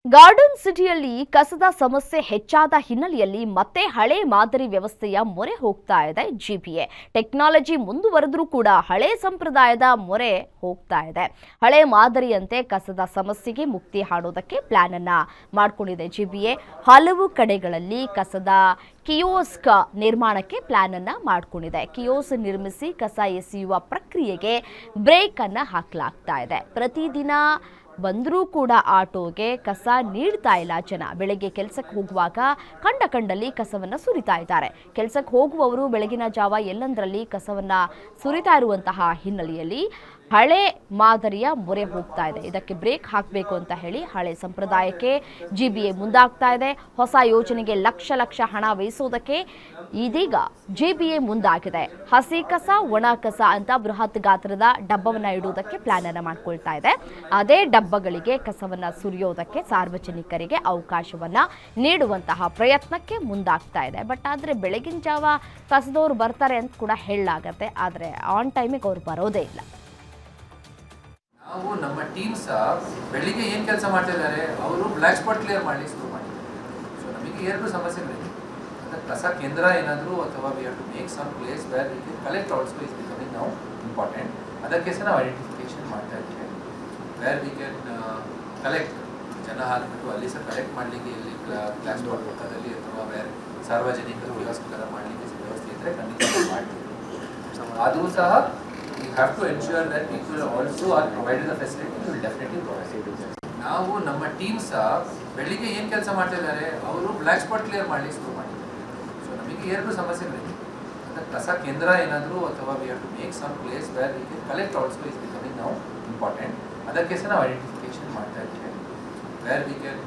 Garden ಸಿಟಿಯಲ್ಲಿ ಕಸದ ಸಮಸ್ಯೆ ಹೆಚ್ಚಾದ ಹಿನ್ನೆಲೆಯಲ್ಲಿ ಮತ್ತೆ ಹಳೆ ಮಾದರಿ ವ್ಯವಸ್ಥೆಯ ಮೊರೆ ಹೋಗ್ತಾ ಇದೆ ಜಿಬಿಎ. ಟೆಕ್ನಾಲಜಿ ಮುಂದುವರೆದ್ರೂ ಕೂಡ ಹಳೆ ಸಂಪ್ರದಾಯದ ಮೊರೆ ಹೋಗ್ತಾ ಇದೆ. ಹಳೆ ಮಾದರಿಯಂತೆ ಕಸದ ಸಮಸ್ಯೆಗೆ ಮುಕ್ತಿ ಹಾಡೋದಕ್ಕೆ ಪ್ಲಾನ್ ಅನ್ನ ಮಾಡಿಕೊಂಡಿದೆ ಜಿಬಿಎ. ಹಲವು ಕಡೆಗಳಲ್ಲಿ ಕಸದ ಕಿಯೋಸ್ಕ್ ನಿರ್ಮಾಣಕ್ಕೆ ಪ್ಲಾನ್ ಅನ್ನ ಮಾಡಿಕೊಂಡಿದೆ. ಕಿಯೋಸ್ ನಿರ್ಮಿಸಿ ಕಸ ಎಸೆಯುವ ಪ್ರಕ್ರಿಯೆಗೆ ಬ್ರೇಕ್ ಅನ್ನ ಹಾಕಲಾಗ್ತಾ ಇದೆ. ಪ್ರತಿದಿನ ಬಂದರೂ ಕೂಡ ಆಟೋಗೆ ಕಸ ನೀಡ್ತಾ ಇಲ್ಲ ಜನ. ಬೆಳಗ್ಗೆ ಕೆಲಸಕ್ಕೆ ಹೋಗುವಾಗ ಕಂಡಲ್ಲಿ ಕಸವನ್ನ ಸುರಿತಾ ಇದ್ದಾರೆ. ಕೆಲಸಕ್ಕೆ ಹೋಗುವವರು ಬೆಳಗಿನ ಜಾವ ಎಲ್ಲಂದರಲ್ಲಿ ಕಸವನ್ನ ಸುರಿತಾ ಇರುವಂತಹ ಹಿನ್ನೆಲೆಯಲ್ಲಿ ಹಳೆ ಮಾದರಿಯ ಮೊರೆ ಹೋಗ್ತಾ ಇದೆ. ಇದಕ್ಕೆ ಬ್ರೇಕ್ ಹಾಕಬೇಕು ಅಂತ ಹೇಳಿ ಹಳೆ ಸಂಪ್ರದಾಯಕ್ಕೆ ಜಿಬಿಎ ಮುಂದಾಗ್ತಾ ಇದೆ. ಹೊಸ ಯೋಜನೆಗೆ ಲಕ್ಷ ಹಣ ವ್ಯಯಿಸೋದಕ್ಕೆ ಇದೀಗ ಜಿಬಿಎ ಮುಂದಾಗಿದೆ. ಹಸಿ ಕಸ ಒಣ ಕಸ ಅಂತ ಬೃಹತ್ ಗಾತ್ರದ ಡಬ್ಬವನ್ನ ಇಡುವುದಕ್ಕೆ ಪ್ಲಾನ್ ಅನ್ನ ಮಾಡ್ಕೊಳ್ತಾ ಇದೆ. ಅದೇ ಡಬ್ಬಗಳಿಗೆ ಕಸವನ್ನ ಸುರಿಯೋದಕ್ಕೆ ಸಾರ್ವಜನಿಕರಿಗೆ ಅವಕಾಶವನ್ನ ನೀಡುವಂತಹ ಪ್ರಯತ್ನಕ್ಕೆ ಮುಂದಾಗ್ತಾ ಇದೆ. ಬಟ್ ಆದ್ರೆ ಬೆಳಗಿನ ಜಾವ ಕಸದವ್ರು ಬರ್ತಾರೆ ಅಂತ ಕೂಡ ಹೇಳಲಾಗತ್ತೆ. ಆದ್ರೆ ಆನ್ ಟೈಮಿಗೆ ಅವ್ರು ಬರೋದೇ ಇಲ್ಲ. ನಾವು ನಮ್ಮ ಟೀಮ್ಸ್ ಬೆಳಿಗ್ಗೆ ಏನು ಕೆಲಸ ಮಾಡ್ತಿದ್ದಾರೆ ಅವರು ಬ್ಲ್ಯಾಕ್ ಸ್ಪಾಟ್ ಕ್ಲಿಯರ್ ಮಾಡಲಿ ಶುರು ಮಾಡಿದ್ದಾರೆ. ಸೊ ನಮಗೆ ಎರಡು ಸಮಸ್ಯೆಗಳಿದೆ. ಅಂದರೆ ಕಸ ಕೇಂದ್ರ ಏನಾದರೂ ಅಥವಾ we have to make some place where we can collect also is becoming ನಾವು ಇಂಪಾರ್ಟೆಂಟ್. ಅದಕ್ಕೆ ಸಹ ನಾವು ಐಡೆಂಟಿಫಿಕೇಶನ್ ಮಾಡ್ತಾ ಇದ್ದೀವಿ. ವೇರ್ ವಿ ಕ್ಯಾನ್ ಕಲೆಕ್ಟ್ ಜನ ಹಾಕ್ಬಿಟ್ಟು ಅಲ್ಲಿ ಸಹ ಕಲೆಕ್ಟ್ ಮಾಡಲಿಕ್ಕೆ ಇಲ್ಲಿ ಬ್ಲ್ಯಾಕ್ ಸ್ಪಾಟ್ ಪಕ್ಕದಲ್ಲಿ ಅಥವಾ ಬೇರೆ ಸಾರ್ವಜನಿಕ ವ್ಯವಸ್ಥೆ ಮಾಡಲಿಕ್ಕೆ ವ್ಯವಸ್ಥೆ ಇದ್ದರೆ ಖಂಡಿತ ಮಾಡ್ತೀವಿ. ಆದರೂ ಸಹ we have to ensure that people also are provided the facility. We will definitely provide. ನಾವು ನಮ್ಮ ಟೀಮ್ಸ್ ಬೆಳಿಗ್ಗೆ ಏನು ಕೆಲಸ ಮಾಡ್ತಿದ್ದಾರೆ ಅವರು ಬ್ಲ್ಯಾಕ್ ಸ್ಪಾಟ್ ಕ್ಲಿಯರ್ ಮಾಡಲಿ ಶುರು ಮಾಡಿದ್ದಾರೆ. ಸೊ ನಮಗೆ ಎರಡು ಸಮಸ್ಯೆಗಳಿದೆ. ಅಂದರೆ ಕಸ ಕೇಂದ್ರ ಏನಾದರೂ ಅಥವಾ we have to make some place where we can collect also is becoming ನಾವು ಇಂಪಾರ್ಟೆಂಟ್. ಅದಕ್ಕೆ ಸಹ ನಾವು ಐಡೆಂಟಿಫಿಕೇಶನ್ ಮಾಡ್ತಾ ಇದ್ದೀವಿ. Wear we can